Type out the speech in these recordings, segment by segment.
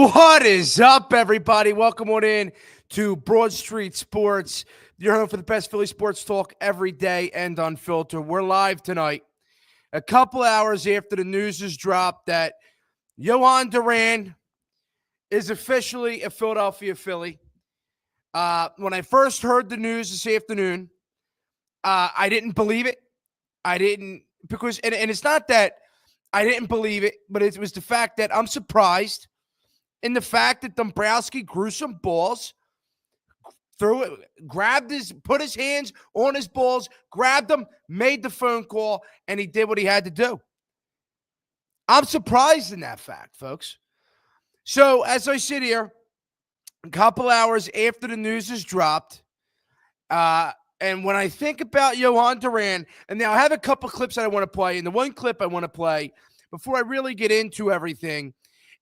What is up, everybody? Welcome on in to Broad Street Sports, your home for the best Philly sports talk every day and unfiltered. We're live tonight, a couple hours after the news is dropped that Jhoan Duran is officially a Philadelphia Philly. When I first heard the news this afternoon, I didn't believe it. I didn't, because, and it's not that I didn't believe it, but it was the fact that I'm surprised in the fact that Dombrowski grew some balls, threw it, put his hands on his balls, grabbed them, made the phone call, and he did what he had to do. I'm surprised in that fact, folks. So as I sit here, a couple hours after the news is dropped, and when I think about Jhoan Duran, and now I have a couple clips that I want to play, and the one clip I want to play before I really get into everything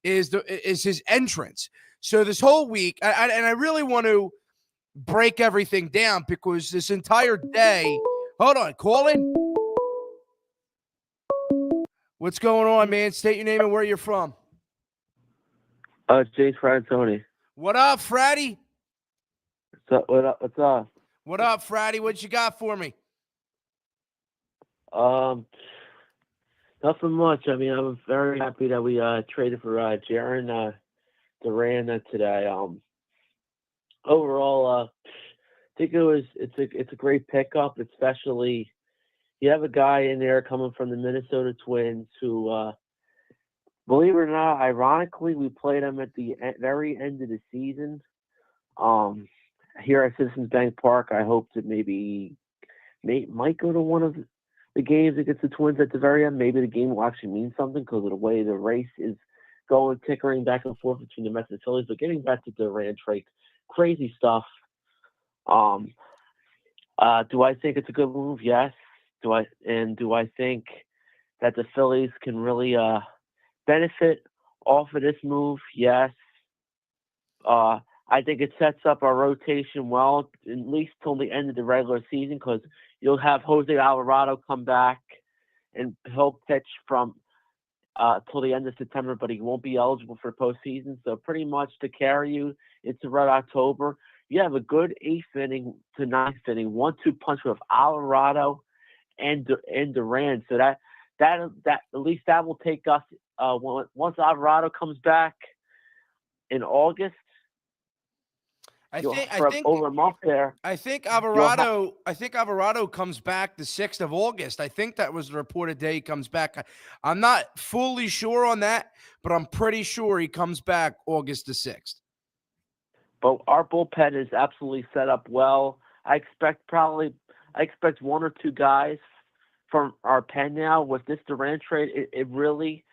is his entrance. So this whole week, I really want to break everything down because this entire day, hold on, calling. What's going on, man? State your name and where you're from. James Tony. What up, Fratty? What up? What's up? What up, Fratty? What you got for me? Nothing much. I mean, I'm very happy that we traded for Jhoan Duran today. Overall, I think it's a great pickup, especially you have a guy in there coming from the Minnesota Twins who, believe it or not, ironically, we played him at the very end of the season. Here at Citizens Bank Park, I hope that maybe might go to one of the games against the Twins at the very end. Maybe the game will actually mean something because of the way the race is going, tickering back and forth between the Mets and the Phillies. But getting back to the Duran trade, crazy stuff. Do I think it's a good move? Yes. Do I think that the Phillies can really benefit off of this move? Yes. I think it sets up our rotation well, at least till the end of the regular season, because you'll have Jose Alvarado come back, and he'll pitch from till the end of September, but he won't be eligible for postseason. So pretty much to carry you into red October, you have a good 8th inning to 9th inning 1-2 punch with Alvarado and Duran. So that at least that will take us once Alvarado comes back in August. I think over a month there. I think Alvarado comes back the 6th of August. I think that was the reported day he comes back. I'm not fully sure on that, but I'm pretty sure he comes back August the 6th. But our bullpen is absolutely set up well. I expect one or two guys from our pen now with this Duran trade. It really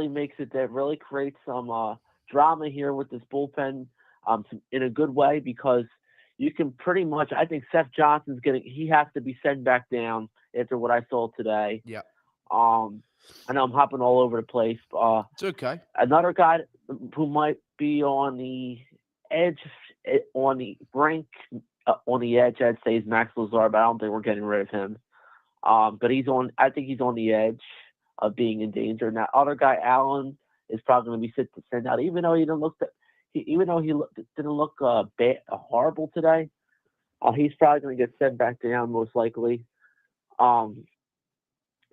makes it, that really creates some drama here with this bullpen. In a good way, because you can pretty much, I think Seth Johnson's he has to be sent back down after what I saw today. Yeah. I know I'm hopping all over the place. It's okay. Another guy who might be on the edge, on the brink, on the edge, I'd say is Max Lazar, but I don't think we're getting rid of him. But I think he's on the edge of being in danger. And that other guy, Allen, is probably going to be sent out, even though he didn't look didn't look bad, horrible today. He's probably going to get sent back down most likely,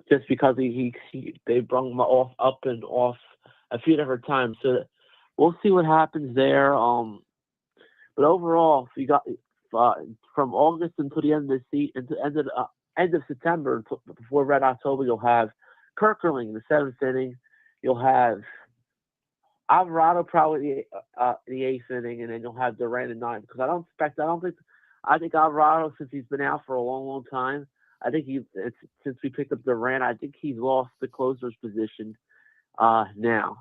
just because they brought him up and off a few different times. So we'll see what happens there. But overall, if you got from August until the end of the season, end of September before red October, you'll have Kirkering in the 7th inning. You'll have Alvarado probably the 8th inning, and then you'll have Duran in 9th. Because I think Alvarado, since he's been out for a long, long time, since we picked up Duran, I think he's lost the closer's position now.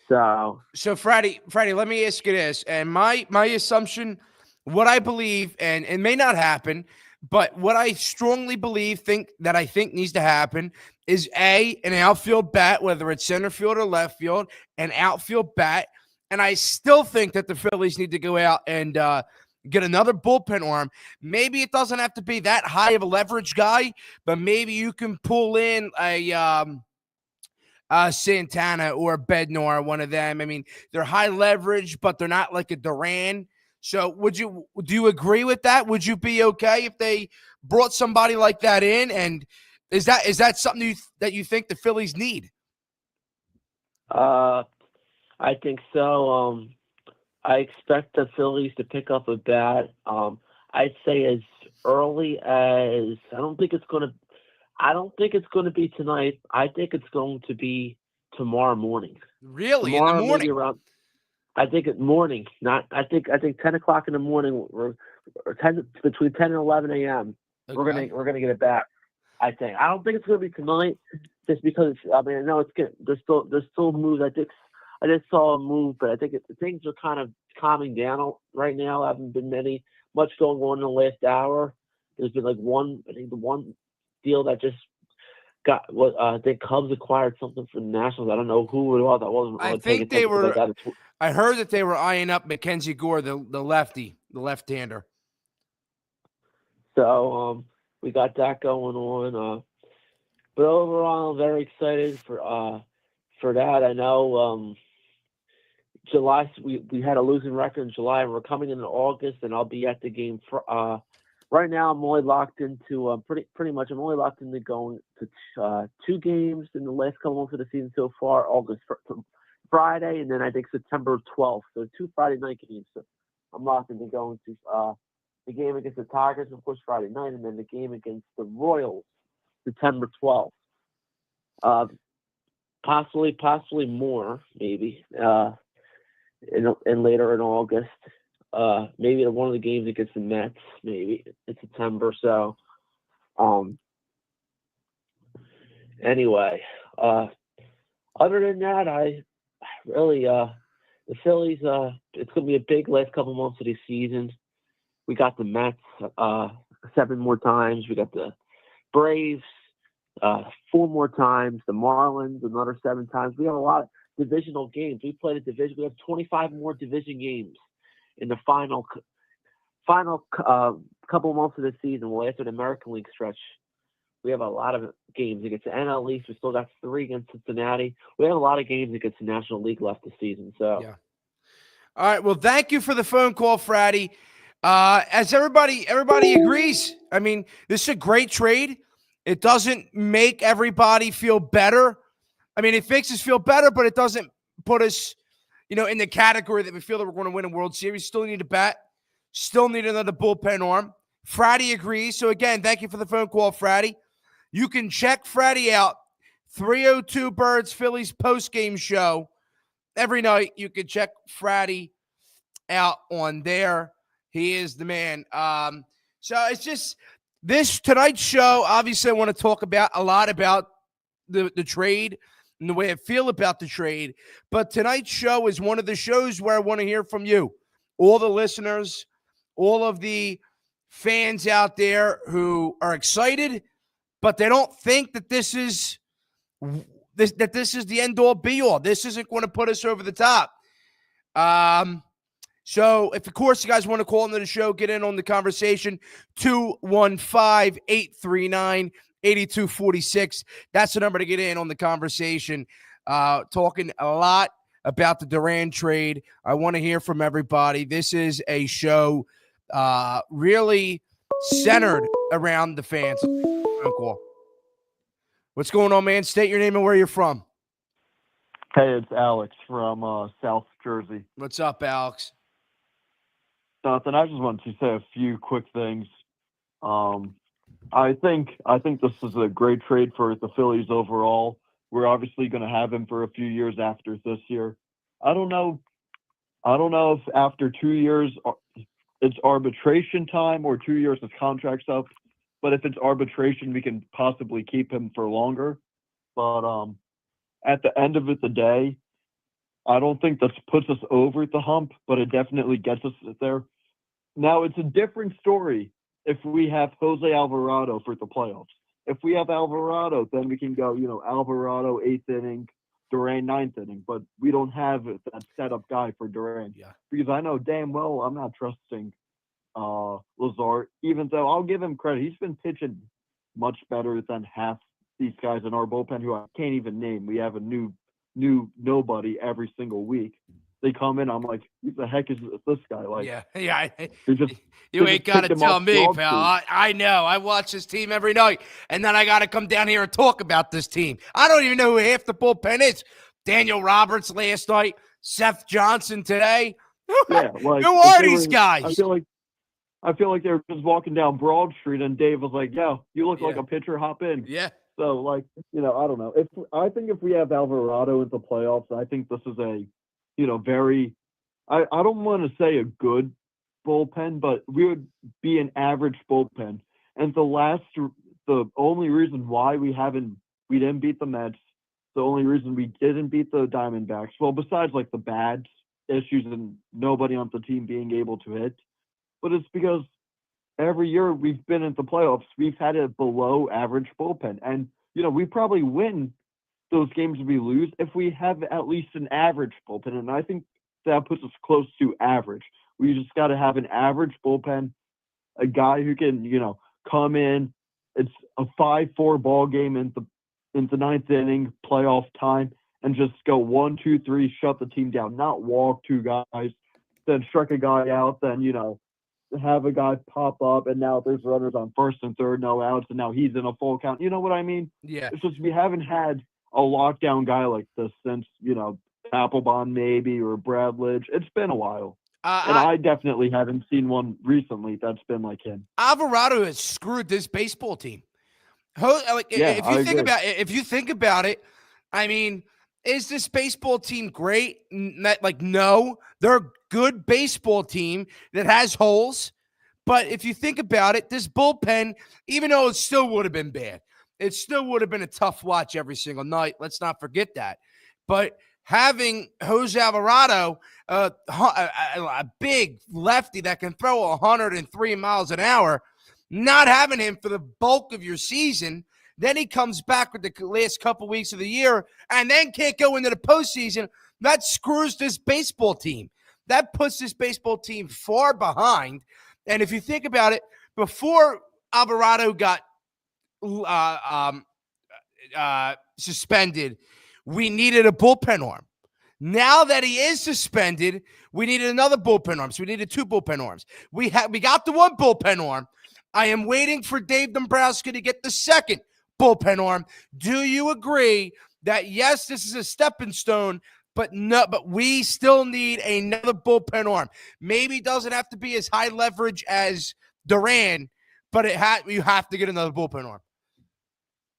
So Freddie, let me ask you this, and my assumption, what I believe, and it may not happen, but what I strongly think needs to happen is an outfield bat, whether it's center field or left field, an outfield bat. And I still think that the Phillies need to go out and get another bullpen arm. Maybe it doesn't have to be that high of a leverage guy, but maybe you can pull in a Santana or Bednar, one of them. I mean, they're high leverage, but they're not like a Duran. So do you agree with that? Would you be okay if they brought somebody like that in? And is that something that you think the Phillies need? I think so. I expect the Phillies to pick up a bat. I'd say as early as I don't think it's going to be tonight. I think it's going to be tomorrow morning. Really, in the Tomorrow, maybe morning? around. I think it's morning. Not. I think 10 o'clock in the morning, or between 10 and 11 a.m. Okay. We're gonna get it back. I think. I don't think it's going to be tonight, just because. I mean, I know it's getting. There's still moves. I just saw a move, but I think things are kind of calming down right now. There haven't been much going on in the last hour. There's been like one. I think the one deal that just got what I think Cubs acquired something from the Nationals. I don't know who it was. I wasn't I really paying think they attention because were. I got it. I heard that they were eyeing up Mackenzie Gore, the lefty, the left-hander. So we got that going on. But overall, I'm very excited for that. I know July we had a losing record in July, and we're coming into August, and I'll be at the game for. Right now, I'm only locked into pretty much. I'm only locked into going to 2 games in the last couple months of the season so far. August Friday, and then I think September 12th. So 2 Friday night games. So I'm locked into going to the game against the Tigers, of course, Friday night, and then the game against the Royals, September 12th. Possibly more, maybe. And later in August, maybe one of the games against the Mets, maybe in September. So, anyway, other than that, I really the Phillies. It's going to be a big last couple months of the season. We got the Mets 7 more times. We got the Braves 4 more times. The Marlins another 7 times. We have a lot of divisional games. We played a division. We have 25 more division games in the final couple months of the season. Well, after the American League stretch, we have a lot of games against the NL East. We still got 3 against Cincinnati. We have a lot of games against the National League left this season. So, Yeah. All right. Well, thank you for the phone call, Fratty. As everybody agrees, I mean, this is a great trade. It doesn't make everybody feel better. I mean, it makes us feel better, but it doesn't put us, in the category that we feel that we're going to win a World Series. Still need a bat. Still need another bullpen arm. Fratty agrees. So, again, thank you for the phone call, Fratty. You can check Fratty out. 302 Birds Phillies postgame show. Every night you can check Fratty out on there. He is the man. So it's just this tonight's show. Obviously, I want to talk about a lot about the trade and the way I feel about the trade. But tonight's show is one of the shows where I want to hear from you, all the listeners, all of the fans out there who are excited, but they don't think that this is the end all be all. This isn't going to put us over the top. So if, of course, you guys want to call into the show, get in on the conversation, 215-839-8246. That's the number to get in on the conversation. Talking a lot about the Duran trade. I want to hear from everybody. This is a show really centered around the fans. What's going on, man? State your name and where you're from. Hey, it's Alex from South Jersey. What's up, Alex? Nothing. I just wanted to say a few quick things. I think this is a great trade for the Phillies overall. We're obviously going to have him for a few years after this year. I don't know if after 2 years it's arbitration time or 2 years his contract's up. But if it's arbitration, we can possibly keep him for longer. But at the end of the day, I don't think this puts us over the hump, but it definitely gets us there. Now, it's a different story if we have Jose Alvarado for the playoffs. If we have Alvarado, then we can go, Alvarado 8th inning, Duran 9th inning. But we don't have that setup guy for Duran. Yeah. Because I know damn well I'm not trusting Lazar, even though I'll give him credit. He's been pitching much better than half these guys in our bullpen who I can't even name. We have a new nobody every single week. They come in, I'm like, who the heck is this guy? Like, yeah. you You ain't got to tell me, pal. Street. I know. I watch this team every night, and then I got to come down here and talk about this team. I don't even know who half the bullpen is. Daniel Roberts last night, Seth Johnson today. Yeah, like, who are these guys? I feel like they're just walking down Broad Street, and Dave was like, "Yo, you look like a pitcher. Hop in." Yeah. So, like, I don't know. I think if we have Alvarado into playoffs, I think this is a, very. I don't want to say a good bullpen, but we would be an average bullpen. And the only reason why we didn't beat the Mets, the only reason we didn't beat the Diamondbacks, well, besides like the bad issues and nobody on the team being able to hit, but it's because every year we've been in the playoffs, we've had a below average bullpen. And, we probably win those games we lose if we have at least an average bullpen. And I think that puts us close to average. We just got to have an average bullpen, a guy who can, come in. It's a 5-4 ball game in the ninth inning, playoff time, and just go 1, 2, 3, shut the team down, not walk two guys, then strike a guy out, then, have a guy pop up, and now there's runners on first and third, no outs, and now he's in a full count. You know what I mean? Yeah. It's just we haven't had a lockdown guy like this since, Applebaum maybe or Brad Lidge. It's been a while. And I definitely haven't seen one recently that's been like him. Alvarado has screwed this baseball team. If you think about it, I mean, is this baseball team great? No, they're a good baseball team that has holes. But if you think about it, this bullpen, even though it still would have been bad, it still would have been a tough watch every single night. Let's not forget that. But having Jose Alvarado, a big lefty that can throw 103 miles an hour, not having him for the bulk of your season, then he comes back with the last couple weeks of the year and then can't go into the postseason. That screws this baseball team. That puts this baseball team far behind. And if you think about it, before Alvarado got suspended, we needed a bullpen arm. Now that he is suspended, we needed another bullpen arm. So we needed 2 bullpen arms. We got the 1 bullpen arm. I am waiting for Dave Dombrowski to get the 2nd bullpen arm. Do you agree that, yes, this is a stepping stone, but we still need another bullpen arm? Maybe it doesn't have to be as high leverage as Duran, but you have to get another bullpen arm.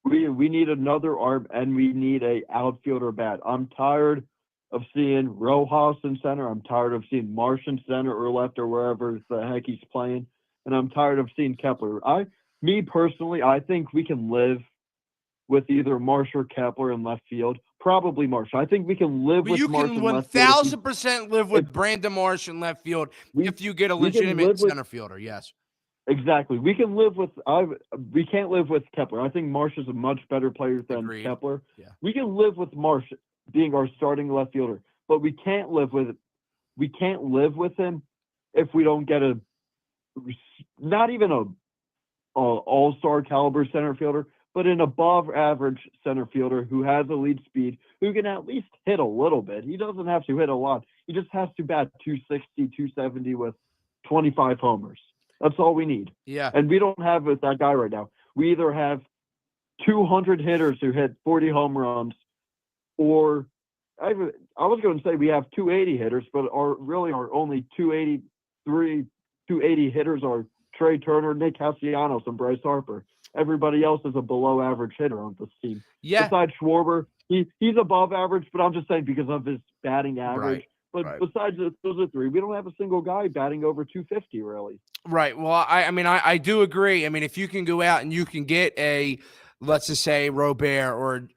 We need another arm, and we need a outfielder bat. I'm tired of seeing Rojas in center. I'm tired of seeing Marsh in center or left or wherever the heck he's playing. And I'm tired of seeing Kepler. Me personally, I think we can live with either Marsh or Kepler in left field. Probably Marsh. I think we can live with Marsh in left field. You can 1,000% live with Brandon Marsh in left field if you get a legitimate center fielder, yes. Exactly. We can live with we can't live with Kepler. I think Marsh is a much better player than Agreed. Kepler. Yeah. We can live with Marsh being our starting left fielder, but we can't live with him if we don't get not even a all-star caliber center fielder, but an above average center fielder who has elite speed, who can at least hit a little bit. He doesn't have to hit a lot. He just has to bat 260, 270 with 25 homers. That's all we need. Yeah. And we don't have that guy right now. We either have 200 hitters who hit 40 home runs, or I was going to say we have 280 hitters, but our only 280 hitters are Trey Turner, Nick Castellanos, and Bryce Harper. Everybody else is a below average hitter on this team. Yeah. Besides Schwarber, he's above average, but I'm just saying because of his batting average. Right. But besides those are 3, we don't have a single guy batting over 250 really. Right. Well, I do agree. I mean, if you can go out and you can get let's just say Robert or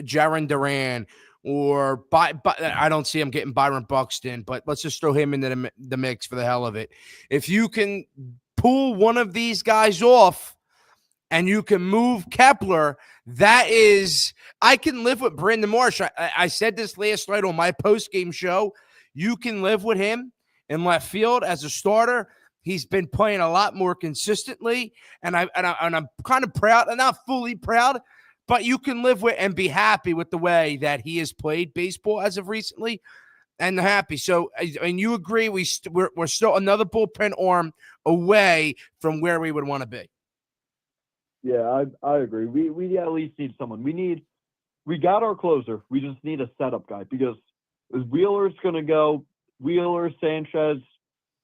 Jaron Duran, or I don't see him getting Byron Buxton, but let's just throw him into the mix for the hell of it. If you can pull one of these guys off and you can move Kepler, I can live with Brandon Marsh. I said this last night on my post-game show. You can live with him in left field as a starter. He's been playing a lot more consistently, and I'm kind of proud. I'm not fully proud, but you can live with and be happy with the way that he has played baseball as of recently, and happy. So, and you agree we're still another bullpen arm away from where we would want to be. Yeah, I agree. We at least need someone. We got our closer. We just need a setup guy because Wheeler's going to go. Wheeler, Sanchez,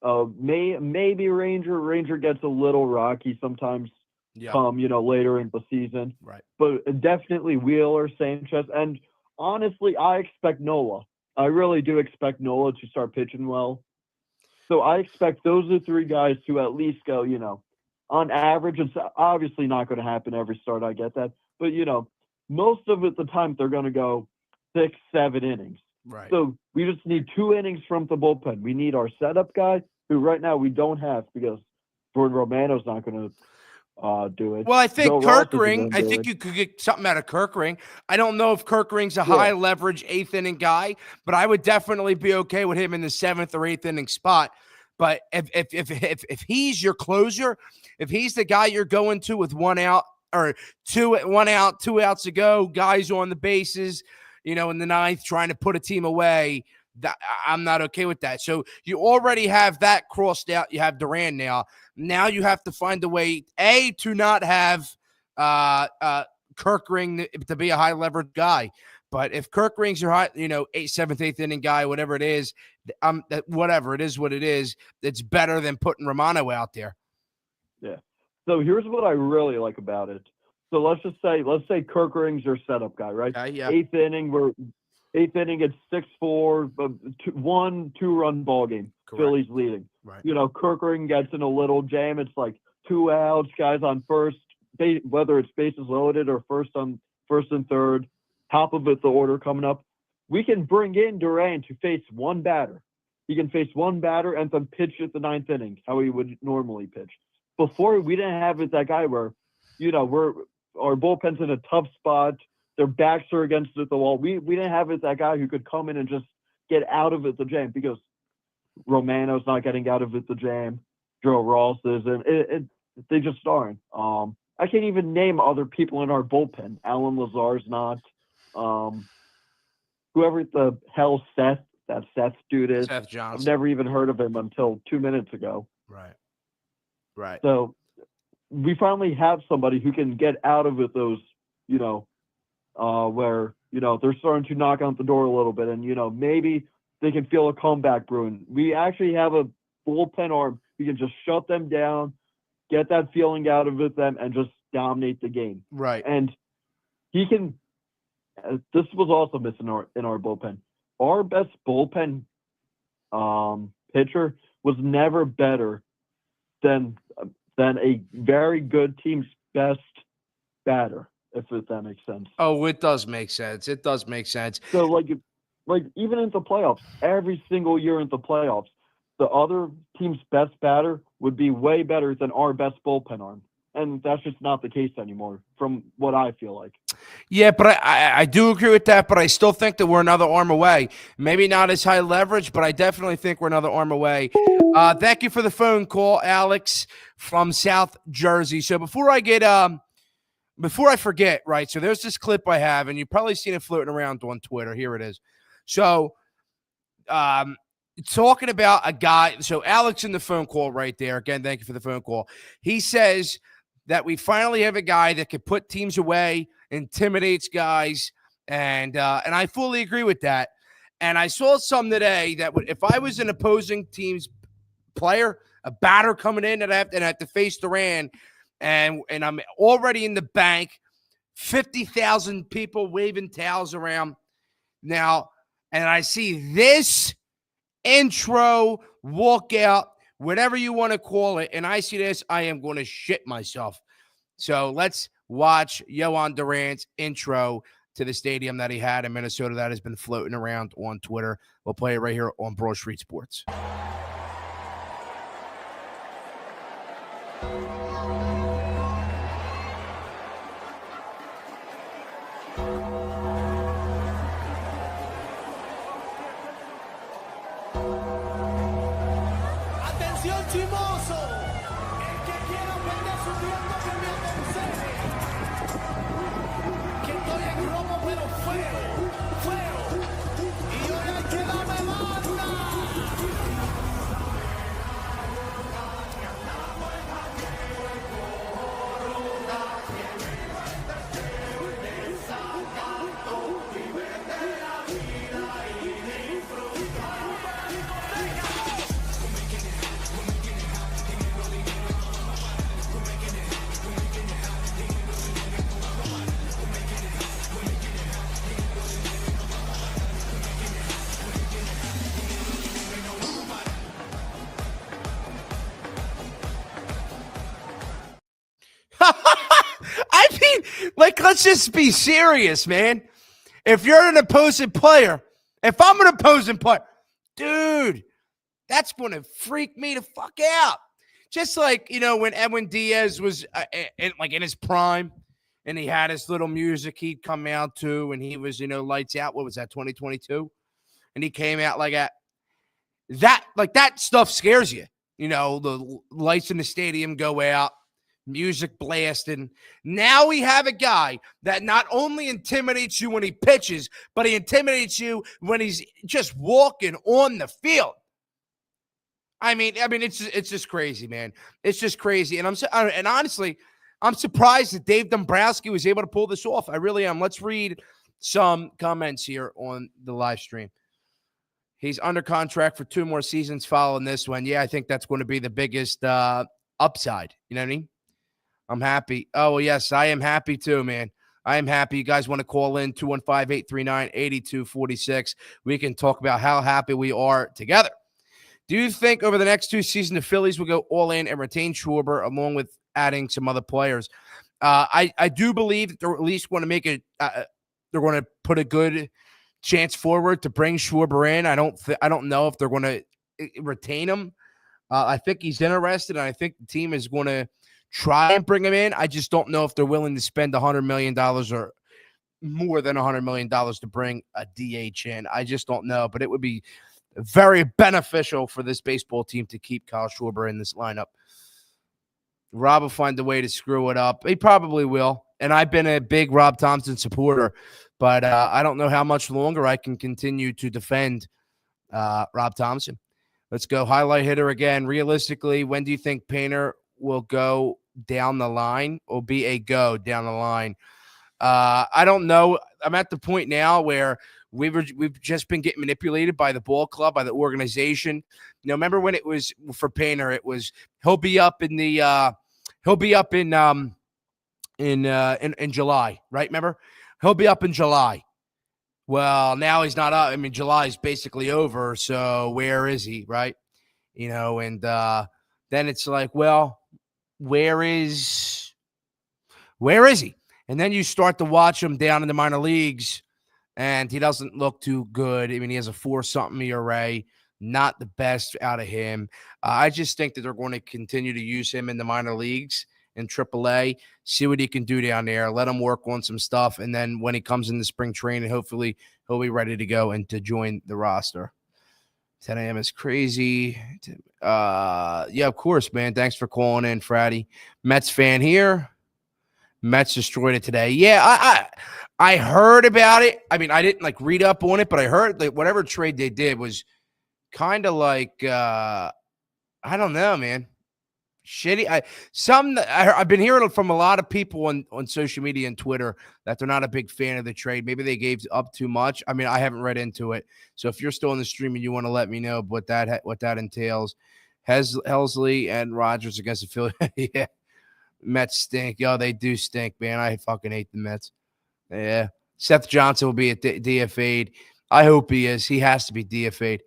maybe Ranger. Ranger gets a little rocky sometimes. Yeah. Later in the season. Right. But definitely Wheeler, Sanchez, and honestly, I expect Nola. I really do expect Nola to start pitching well. So I expect those are three guys to at least go. On average, it's obviously not going to happen every start. I get that, but most of the time they're going to go 6-7 innings. Right. So we just need 2 innings from the bullpen. We need our setup guy, who right now we don't have because Jordan Romano's not going to do it. Well, I think Joe Ross Kirkring, isn't I gonna do think it. you could get something out of Kirkring. I don't know if Kirkring's a high leverage 8th inning guy, but I would definitely be okay with him in the 7th or 8th inning spot. But if he's your closer, if he's the guy you're going to with 1 out or 1 out, 2 outs to go, guys on the bases, in the 9th, trying to put a team away, I'm not okay with that. So you already have that crossed out. You have Duran now. Now you have to find a way, to not have Kirkring to be a high leverage guy. But if Kirkring's your high, 8th, 7th, 8th inning guy, whatever it is, whatever it is, what it is, it's better than putting Romano out there. Yeah. So here's what I really like about it. So let's say Kirkring's your setup guy, right? Yeah. 8th inning, it's 6-4, 1-2-run ball game. Correct. Phillies leading. Right. Kirkring gets in a little jam. It's like 2 outs, guys on first, whether it's bases loaded or first and third. Top of it, the order coming up. We can bring in Duran to face one batter. He can face one batter and then pitch at the 9th inning, how he would normally pitch. Before, we didn't have it that guy where, our bullpen's in a tough spot. Their backs are against the wall. We didn't have it that guy who could come in and just get out of it the jam because Romano's not getting out of it the jam. Joe Ross isn't. They just aren't. I can't even name other people in our bullpen. Alan Lazar's not. Whoever the hell that Seth dude is. Seth Johnson. I've never even heard of him until 2 minutes ago. Right. So we finally have somebody who can get out of it those, where, they're starting to knock on the door a little bit and, maybe they can feel a comeback brewing. We actually have a bullpen arm. We can just shut them down, get that feeling out of them, and just dominate the game. Right. And he can. This was also missing in our bullpen. Our best bullpen pitcher was never better than a very good team's best batter, if that makes sense. Oh, it does make sense. It does make sense. So, like even in the playoffs, every single year in the playoffs, the other team's best batter would be way better than our best bullpen arm. And that's just not the case anymore, from what I feel like. Yeah, but I do agree with that, but I still think that we're another arm away. Maybe not as high leverage, but I definitely think we're another arm away. Thank you for the phone call, Alex from South Jersey. So before I forget, right, so there's this clip I have, and you've probably seen it floating around on Twitter. Here it is. So talking about a guy, so Alex in the phone call right there. Again, thank you for the phone call. He says that we finally have a guy that can put teams away, intimidates guys, and I fully agree with that. And I saw some today that if I was an opposing team's player, a batter coming in, and I have to face Duran, and I'm already in the bank, 50,000 people waving towels around now, and I see this intro walkout, whatever you want to call it, and I see this, I am going to shit myself. So let's watch Jhoan Duran's intro to the stadium that he had in Minnesota that has been floating around on Twitter. We'll play it right here on Broad Street Sports. Atención, chimoso. El que quiera perder su tiempo que me aconseje. que estoy en robo, pero feo, feo. Y ahora el que la me manda. I mean, like, let's just be serious, man. If you're an opposing player, if I'm an opposing player, dude, that's going to freak me the fuck out. Just like, when Edwin Diaz was in his prime and he had his little music he'd come out to and he was, lights out. What was that, 2022? And he came out like that stuff scares you. The lights in the stadium go out, music blasting. Now we have a guy that not only intimidates you when he pitches, but he intimidates you when he's just walking on the field. I mean, it's just crazy, man. It's just crazy, and honestly, I'm surprised that Dave Dombrowski was able to pull this off. I really am. Let's read some comments here on the live stream. He's under contract for 2 more seasons following this one. Yeah, I think that's going to be the biggest upside. You know what I mean? I'm happy. Oh, well, yes, I am happy too, man. I am happy. You guys want to call in 215-839-8246. We can talk about how happy we are together. Do you think over the next 2 seasons the Phillies will go all in and retain Schwarber along with adding some other players? I do believe that they're at least going to make it. They're going to put a good chance forward to bring Schwarber in. I don't know if they're going to retain him. I think he's interested, and I think the team is going to try and bring him in. I just don't know if they're willing to spend $100 million or more than $100 million to bring a DH in. I just don't know, but it would be very beneficial for this baseball team to keep Kyle Schwarber in this lineup. Rob will find a way to screw it up. He probably will. And I've been a big Rob Thompson supporter, but I don't know how much longer I can continue to defend Rob Thompson. Let's go highlight hitter again. Realistically, when do you think Painter will go down the line or be a go down the line? I don't know. I'm at the point now where we've just been getting manipulated by the ball club, by the organization. Remember when it was for Painter, it was he'll be up in July, right? Remember? He'll be up in July. Well, now he's not up. I mean, July is basically over, so where is he, right? And then it's like, well, where is he? And then you start to watch him down in the minor leagues, and he doesn't look too good. I mean, he has a 4-something ERA, not the best out of him. I just think that they're going to continue to use him in the minor leagues in AAA, see what he can do down there, let him work on some stuff, and then when he comes in the spring training, hopefully he'll be ready to go and to join the roster. 10 a.m. is crazy. Yeah, of course, man. Thanks for calling in, Fratty. Mets fan here. Mets destroyed it today. Yeah, I heard about it. I mean, I didn't read up on it, but I heard that whatever trade they did was kind of like I don't know, man. Shitty. I've been hearing from a lot of people on social media and Twitter that they're not a big fan of the trade. Maybe they gave up too much. I mean, I haven't read into it. So if you're still in the stream and you want to let me know what that entails, Helsley and Rogers against the Phillies. Yeah, Mets stink. Yo, they do stink, man. I fucking hate the Mets. Yeah, Seth Johnson will be DFA'd. I hope he is. He has to be DFA'd.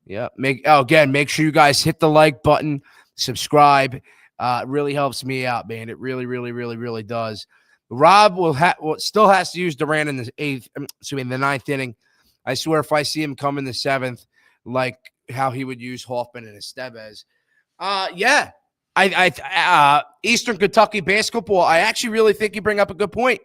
Yeah. Make sure you guys hit the like button. Subscribe. It really helps me out, man. It really, really, really, really does. Rob still has to use Duran in the ninth inning. I swear, if I see him come in the 7th, like how he would use Hoffman and Estevez. Yeah. Eastern Kentucky basketball. I actually really think you bring up a good point.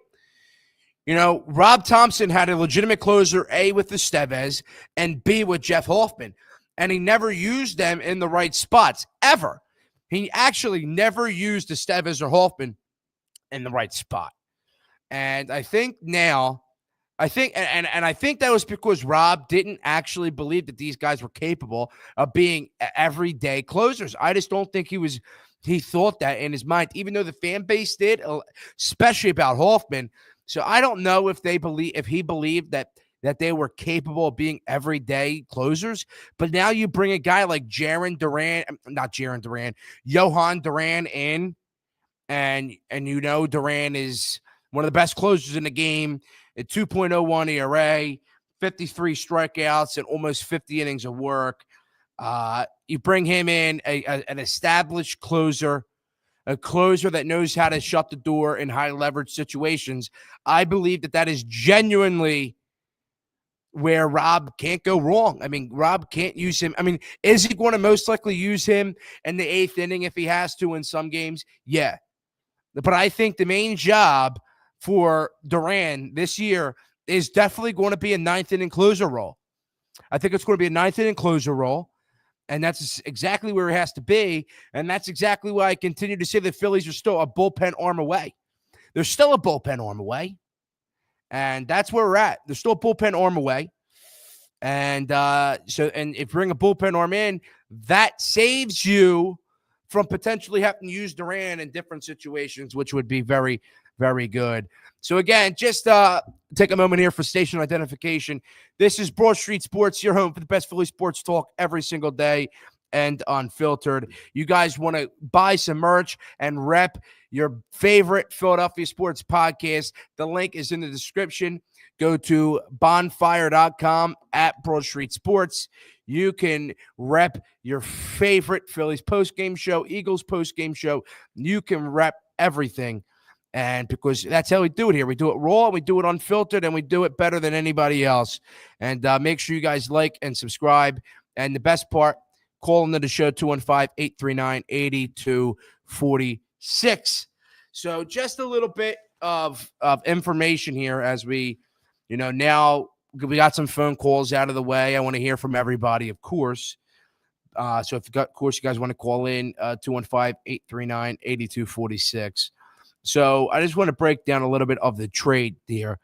Rob Thompson had a legitimate closer, A, with Estevez, and B, with Jeff Hoffman. And he never used them in the right spots, ever. He actually never used Estevez or Hoffman in the right spot. And I think now, and I think that was because Rob didn't actually believe that these guys were capable of being everyday closers. I just don't think he thought that in his mind, even though the fan base did, especially about Hoffman. So I don't know if he believed that they were capable of being everyday closers. But now you bring a guy like Jhoan Duran in, and Duran is one of the best closers in the game at 2.01 ERA, 53 strikeouts, and almost 50 innings of work. You bring him in, an established closer, a closer that knows how to shut the door in high leverage situations. I believe that is genuinely where Rob can't go wrong. I mean, Rob can't use him. I mean, is he going to most likely use him in the 8th inning if he has to in some games? Yeah. But I think the main job for Duran this year is definitely going to be a 9th inning closer role. I think it's going to be a 9th inning closer role. And that's exactly where it has to be. And that's exactly why I continue to say the Phillies are still a bullpen arm away. They're still a bullpen arm away. And that's where we're at. They're still a bullpen arm away. And if you bring a bullpen arm in, that saves you from potentially having to use Duran in different situations, which would be very, very good. So again, just take a moment here for station identification. This is Broad Street Sports, your home for the best Philly sports talk every single day and unfiltered. You guys want to buy some merch and rep your favorite Philadelphia sports podcast. The link is in the description. Go to bonfire.com at Broad Street Sports. You can rep your favorite Phillies postgame show, Eagles postgame show. You can rep everything. And because that's how we do it here. We do it raw, we do it unfiltered, and we do it better than anybody else. And make sure you guys like and subscribe. And the best part, call into the show, 215-839-8246. So just a little bit of information here as we, now we got some phone calls out of the way. I want to hear from everybody, of course. So if you guys want to call in, 215-839-8246. So I just want to break down a little bit of the trade here.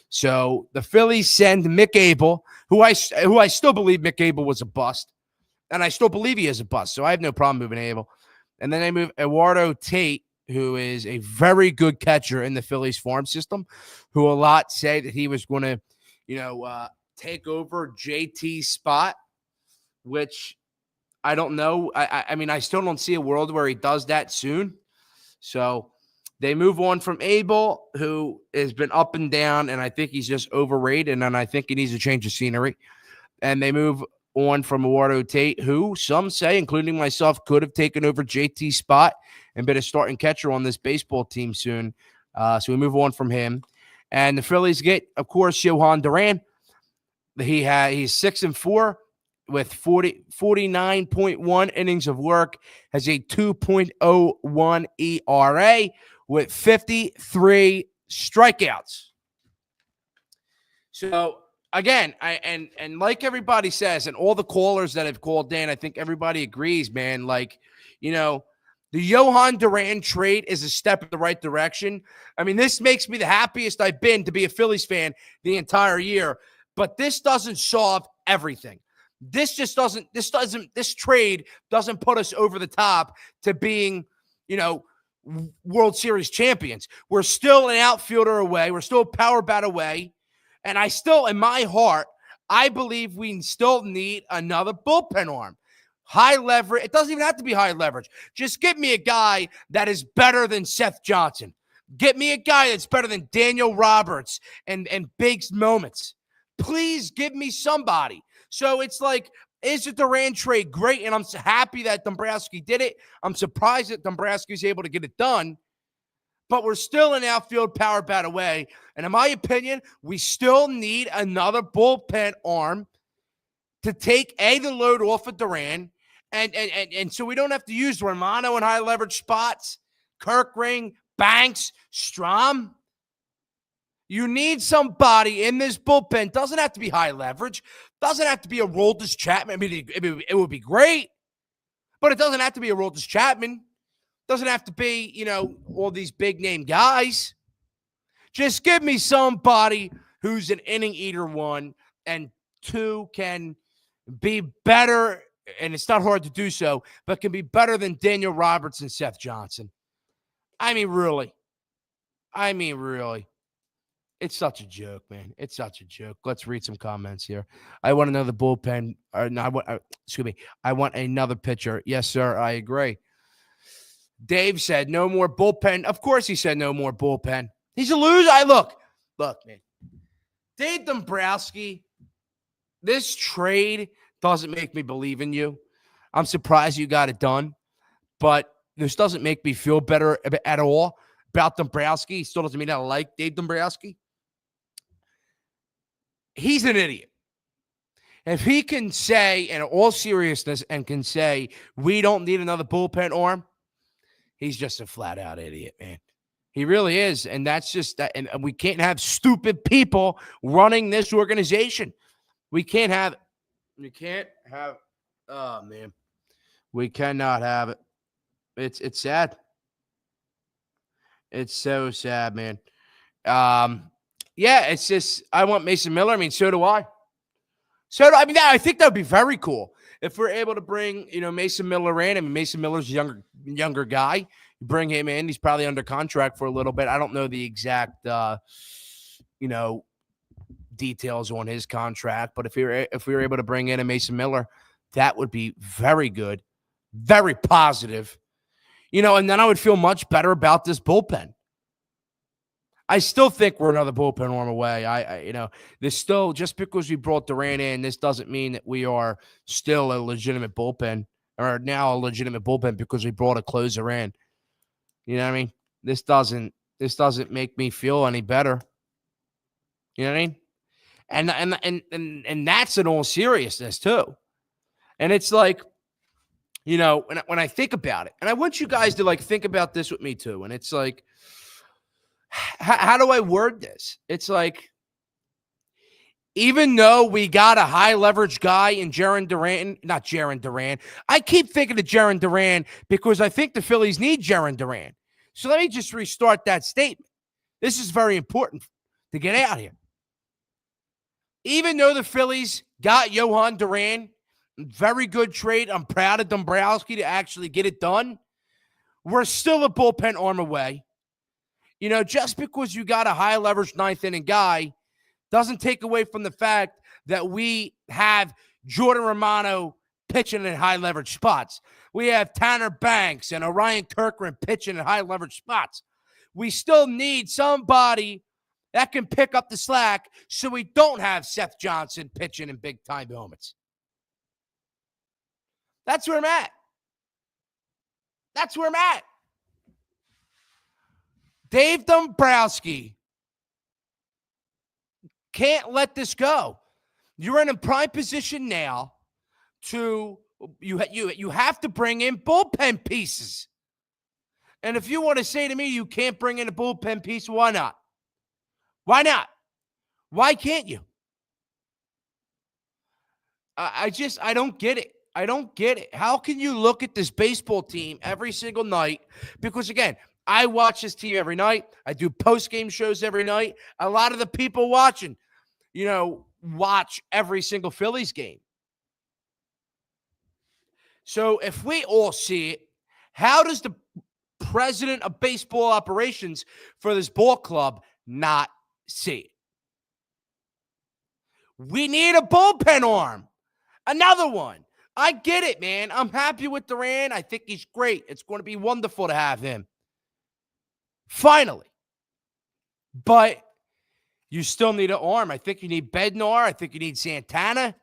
So the Phillies send Mick Abel, who I still believe Mick Abel was a bust, and I still believe he is a bust. So I have no problem moving Abel. And then they move Eduardo Tate, who is a very good catcher in the Phillies farm system, who a lot say that he was going to, take over JT's spot, which I don't know. I mean, I still don't see a world where he does that soon. So they move on from Abel, who has been up and down, and I think he's just overrated, and I think he needs a change of scenery. And they move on from Eduardo Tate, who some say, including myself, could have taken over JT's spot and been a starting catcher on this baseball team soon. So we move on from him. And the Phillies get, of course, Jhoan Duran. He's 6-4 with 49.1 innings of work, has a 2.01 ERA with 53 strikeouts. So again, and like everybody says, and all the callers that have called in, I think everybody agrees, man. Like, the Jhoan Duran trade is a step in the right direction. I mean, this makes me the happiest I've been to be a Phillies fan the entire year. But this doesn't solve everything. This trade doesn't put us over the top to being, World Series champions. We're still an outfielder away. We're still a power bat away. And I still, in my heart, I believe we still need another bullpen arm. High leverage. It doesn't even have to be high leverage. Just get me a guy that is better than Seth Johnson. Get me a guy that's better than Daniel Roberts and big moments. Please give me somebody. So it's like, is the Duran trade great? And I'm happy that Dombrowski did it. I'm surprised that Dombrowski is able to get it done. But we're still an outfield power bat away. And in my opinion, we still need another bullpen arm to take the load off of Duran. And so we don't have to use Romano in high leverage spots, Kirkring, Banks, Strom. You need somebody in this bullpen. Doesn't have to be high leverage. Doesn't have to be a Roldis Chapman. I mean, it would be great, but it doesn't have to be a Roldis Chapman. Doesn't have to be, all these big name guys. Just give me somebody who's an inning eater, one, and two can be better, and it's not hard to do so, but can be better than Daniel Roberts and Seth Johnson. I mean, really. It's such a joke, man. It's such a joke. Let's read some comments here. I want another bullpen. Or no, excuse me. I want another pitcher. Yes, sir. I agree. Dave said no more bullpen. Of course he said no more bullpen. He's a loser. Look, man. Dave Dombrowski, this trade doesn't make me believe in you. I'm surprised you got it done, but this doesn't make me feel better at all about Dombrowski. He still doesn't mean I like Dave Dombrowski. He's an idiot. If he can say, in all seriousness, and can say, we don't need another bullpen arm, he's just a flat-out idiot, man. He really is, and that's just that. And we can't have stupid people running this organization. We can't have it. We can't have. Oh man, we cannot have it. It's sad. It's so sad, man. Yeah, it's just I want Mason Miller. I mean, so do I. I think that would be very cool if we're able to bring Mason Miller in. I mean, Mason Miller's a younger guy. You bring him in. He's probably under contract for a little bit. I don't know the exact details on his contract, but if we were able to bring in a Mason Miller, that would be very good, very positive. And then I would feel much better about this bullpen. I still think we're another bullpen arm away. There's still, just because we brought Duran in, this doesn't mean that we are still a legitimate bullpen, or now a legitimate bullpen because we brought a closer in. You know what I mean? This doesn't make me feel any better. You know what I mean? And that's in all seriousness too. And it's like, when I think about it, and I want you guys to think about this with me too. And it's like, how do I word this? It's like, even though we got a high leverage guy in Jhoan Duran, I keep thinking of Jhoan Duran because I think the Phillies need Jhoan Duran. So let me just restart that statement. This is very important to get out here. Even though the Phillies got Jhoan Duran, very good trade. I'm proud of Dombrowski to actually get it done. We're still a bullpen arm away. Just because you got a high leverage ninth inning guy doesn't take away from the fact that we have Jordan Romano pitching in high leverage spots. We have Tanner Banks and Orion Kirkland pitching in high leverage spots. We still need somebody that can pick up the slack so we don't have Seth Johnson pitching in big time moments. That's where I'm at. Dave Dombrowski can't let this go. You're in a prime position now to you have to bring in bullpen pieces. And if you want to say to me you can't bring in a bullpen piece, why not? Why not? Why can't you? I don't get it. I don't get it. How can you look at this baseball team every single night? Because again, I watch this team every night. I do post-game shows every night. A lot of the people watching, watch every single Phillies game. So if we all see it, how does the president of baseball operations for this ball club not see it? We need a bullpen arm. Another one. I get it, man. I'm happy with Duran. I think he's great. It's going to be wonderful to have him. Finally. But you still need an arm. I think you need Bednar. I think you need Santana.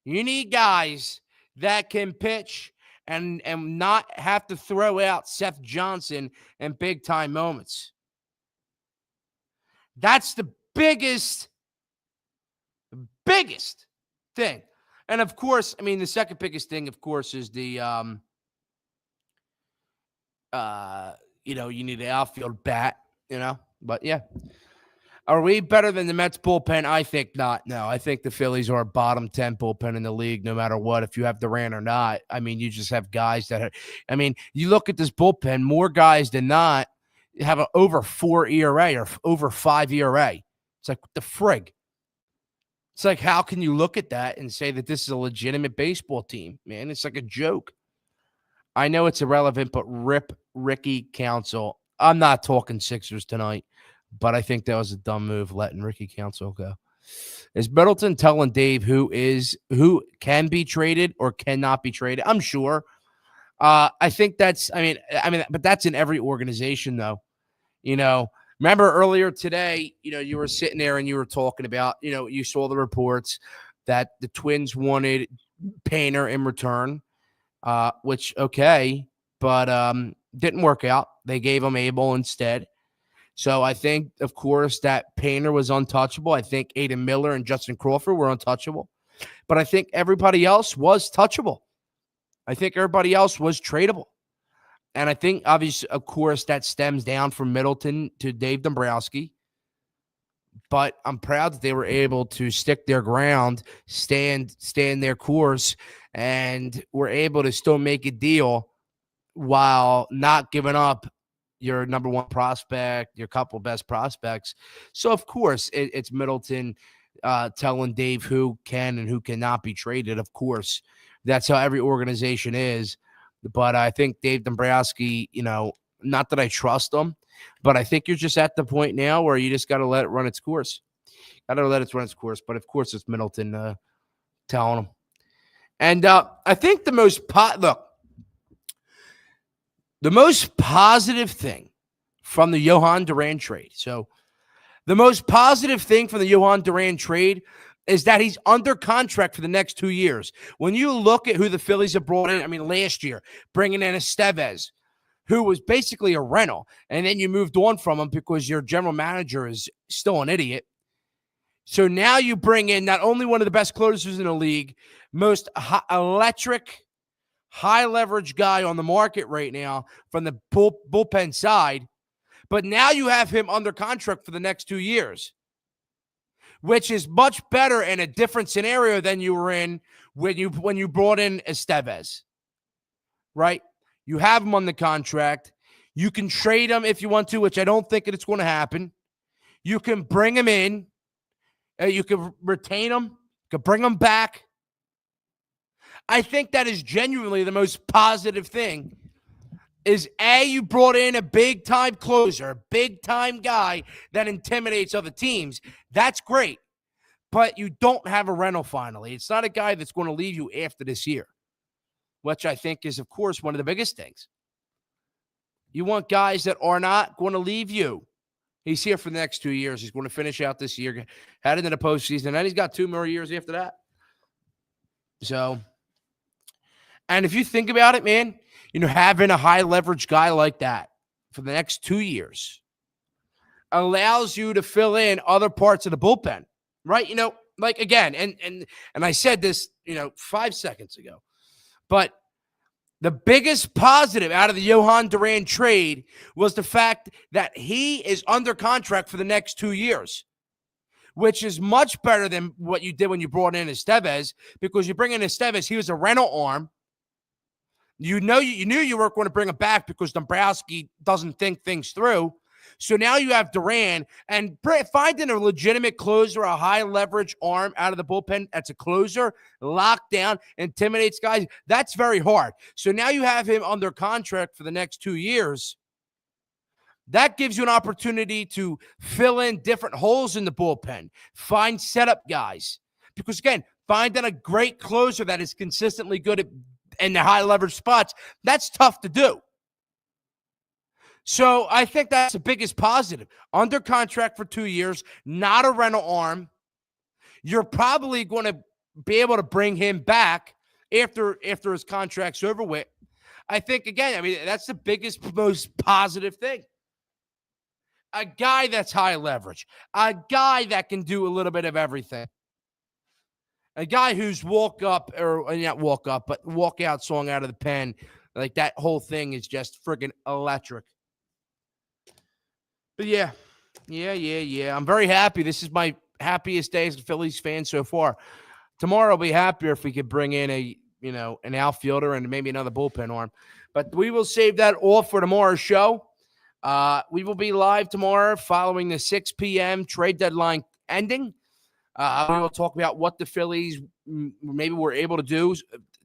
You need guys that can pitch and not have to throw out Seth Johnson in big-time moments. That's the biggest thing. And, of course, the second biggest thing, of course, is the, you need an outfield bat, But, yeah. Are we better than the Mets bullpen? I think not. No, I think the Phillies are a bottom 10 bullpen in the league no matter what, if you have Duran or not. You just have guys that you look at this bullpen, more guys than not, have an over 4 ERA or over 5 ERA. It's like, what the frig? It's like, how can you look at that and say that this is a legitimate baseball team, man? It's like a joke. I know it's irrelevant, but rip Ricky Council. I'm not talking Sixers tonight, but I think that was a dumb move letting Ricky Council go. Is Middleton telling Dave who can be traded or cannot be traded? I'm sure. I think that's, but that's in every organization, though. Remember earlier today, you were sitting there and you were talking about, you saw the reports that the Twins wanted Painter in return, which, okay, but didn't work out. They gave him Abel instead. So I think, of course, that Painter was untouchable. I think Aiden Miller and Justin Crawford were untouchable. But I think everybody else was touchable. I think everybody else was tradable. And I think, obviously, of course, that stems down from Middleton to Dave Dombrowski. But I'm proud that they were able to stick their ground, stand their course, and were able to still make a deal while not giving up your number one prospect, your couple best prospects. So, of course, it's Middleton telling Dave who can and who cannot be traded. Of course, that's how every organization is. But I think Dave Dombrowski, not that I trust him, but I think you're just at the point now where you just got to let it run its course. Got to let it run its course. But, of course, it's Middleton telling him. And I think the most positive thing from the Jhoan Duran trade. So the most positive thing from the Jhoan Duran trade is that he's under contract for the next 2 years. When you look at who the Phillies have brought in, last year, bringing in Estevez, who was basically a rental, and then you moved on from him because your general manager is still an idiot. So now you bring in not only one of the best closers in the league, most electric, high-leverage guy on the market right now from the bullpen side, but now you have him under contract for the next 2 years, which is much better in a different scenario than you were in when you brought in Estevez, right? You have him on the contract. You can trade him if you want to, which I don't think it's going to happen. You can bring him in. You can retain him. You can bring him back. I think that is genuinely the most positive thing is, A, you brought in a big-time closer, a big-time guy that intimidates other teams. That's great. But you don't have a rental finally. It's not a guy that's going to leave you after this year, which I think is, of course, one of the biggest things. You want guys that are not going to leave you. He's here for the next 2 years. He's going to finish out this year, head into the postseason, and then he's got 2 more years after that. So, and if you think about it, man, having a high leverage guy like that for the next 2 years allows you to fill in other parts of the bullpen, right? Like again, and I said this, 5 seconds ago, but the biggest positive out of the Jhoan Duran trade was the fact that he is under contract for the next 2 years, which is much better than what you did when you brought in Estevez, because you bring in Estevez, he was a rental arm. You knew you weren't going to bring him back because Dombrowski doesn't think things through. So now you have Duran, and finding a legitimate closer, a high leverage arm out of the bullpen that's a closer, locked down, intimidates guys, that's very hard. So now you have him under contract for the next 2 years. That gives you an opportunity to fill in different holes in the bullpen, find setup guys. Because again, finding a great closer that is consistently good in the high leverage spots, that's tough to do. So I think that's the biggest positive. Under contract for 2 years, not a rental arm. You're probably going to be able to bring him back after his contract's over with. I think, again, that's the biggest, most positive thing. A guy that's high leverage. A guy that can do a little bit of everything. A guy who's walk out song out of the pen. Like, that whole thing is just freaking electric. But yeah. I'm very happy. This is my happiest day as a Phillies fan so far. Tomorrow I'll be happier if we could bring in an outfielder and maybe another bullpen arm. But we will save that all for tomorrow's show. We will be live tomorrow following the 6 p.m. trade deadline ending. We will talk about what the Phillies maybe were able to do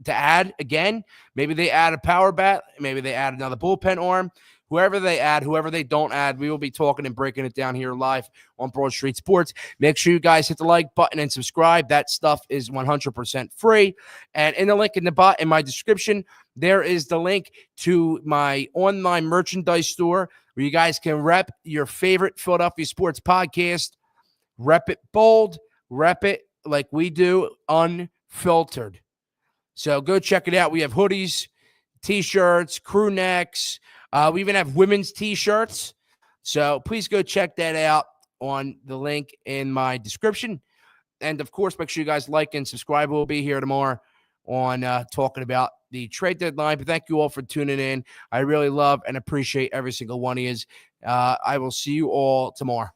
to add again. Maybe they add a power bat. Maybe they add another bullpen arm. Whoever they add, whoever they don't add, we will be talking and breaking it down here live on Broad Street Sports. Make sure you guys hit the like button and subscribe. That stuff is 100% free. And in the link in my description, there is the link to my online merchandise store where you guys can rep your favorite Philadelphia sports podcast. Rep it bold. Rep it like we do, unfiltered. So go check it out. We have hoodies, T-shirts, crew necks. We even have women's T-shirts. So please go check that out on the link in my description. And, of course, make sure you guys like and subscribe. We'll be here tomorrow on talking about the trade deadline. But thank you all for tuning in. I really love and appreciate every single one of you. I will see you all tomorrow.